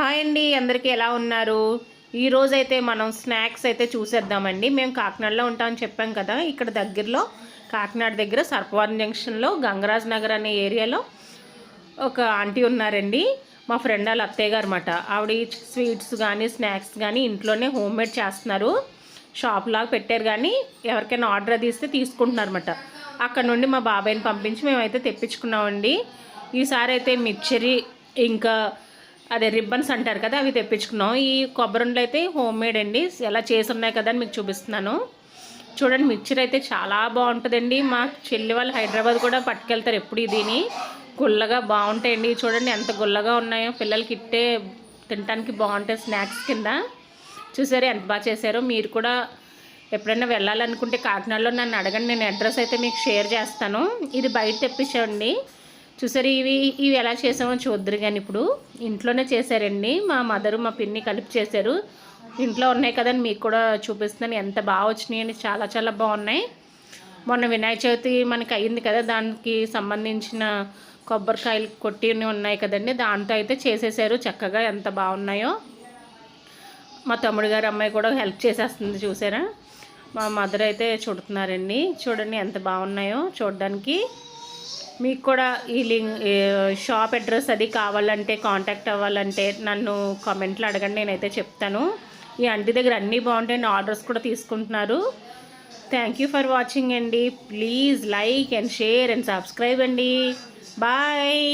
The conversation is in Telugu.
హాయ్ అండి, అందరికీ ఎలా ఉన్నారు? ఈరోజైతే మనం స్నాక్స్ అయితే చూసేద్దామండి. మేము కాకినాడలో ఉంటామని చెప్పాం కదా. ఇక్కడ దగ్గరలో కాకినాడ దగ్గర సర్పవరం జంక్షన్లో గంగరాజ్ నగర్ అనే ఏరియాలో ఒక ఆంటీ ఉన్నారండి. మా ఫ్రెండ్ వాళ్ళ అత్తయ్య గారు అన్నమాట. ఆవిడ స్వీట్స్ కానీ స్నాక్స్ కానీ ఇంట్లోనే హోమ్ మేడ్ చేస్తున్నారు. షాప్ లాగా పెట్టారు, కానీ ఎవరికైనా ఆర్డర్ అది ఇస్తే తీసుకుంటున్నారు అన్నమాట. అక్కడ నుండి మా బాబాయ్ని పంపించి మేమైతే తెప్పించుకున్నామండి. ఈసారి అయితే మిక్చరీ ఇంకా అదే రిబ్బన్స్ అంటారు కదా, అవి తెప్పించుకున్నాం. ఈ కొబ్బరిలో అయితే హోమ్ మేడ్ అండి, ఎలా చేసి ఉన్నాయి కదా అని మీకు చూపిస్తున్నాను. చూడండి, మిక్చర్ అయితే చాలా బాగుంటుందండి. మా చెల్లి వాళ్ళు హైదరాబాద్ కూడా పట్టుకెళ్తారు ఎప్పుడు దీని. గుల్లగా బాగుంటాయండి. చూడండి ఎంత గుల్లగా ఉన్నాయో, పిల్లలకి ఇట్టే తినడానికి బాగుంటాయి స్నాక్స్ కింద. చూసారు ఎంత బాగా చేశారో. మీరు కూడా ఎప్పుడైనా వెళ్ళాలనుకుంటే కాకినాడలో నన్ను అడగండి, నేను అడ్రస్ అయితే మీకు షేర్ చేస్తాను. ఇది బయట తెప్పించండి. చూసారు, ఇవి ఎలా చేసామో చూద్దరు. కానీ ఇప్పుడు ఇంట్లోనే చేశారండి. మా మదరు మా పిన్ని కలిపి చేశారు. ఇంట్లో ఉన్నాయి కదండి, మీకు కూడా చూపిస్తున్నాను ఎంత బాగా వచ్చినాయి అని. చాలా చాలా బాగున్నాయి. మొన్న వినాయక చవితి మనకి అయ్యింది కదా, దానికి సంబంధించిన కొబ్బరికాయలు కొట్టి ఉన్నాయి కదండి, దాంతో అయితే చేసేసారు చక్కగా. ఎంత బాగున్నాయో. మా తమ్ముడు గారు అమ్మాయి కూడా హెల్ప్ చేసేస్తుంది. చూసారా, మా మదర్ అయితే చుడుతున్నారండి. చూడండి ఎంత బాగున్నాయో చూడడానికి. మీకు కూడా ఈ షాప్ అడ్రస్ అది కావాలంటే, కాంటాక్ట్ అవ్వాలంటే నన్ను కామెంట్లో అడగండి, నేనైతే చెప్తాను. ఈ ఆంటీ దగ్గర అన్నీ బాగుంటాయండి, ఆర్డర్స్ కూడా తీసుకుంటున్నారు. థ్యాంక్ యూ ఫర్ వాచింగ్ అండి. Please like and share and subscribe అండి. బాయ్.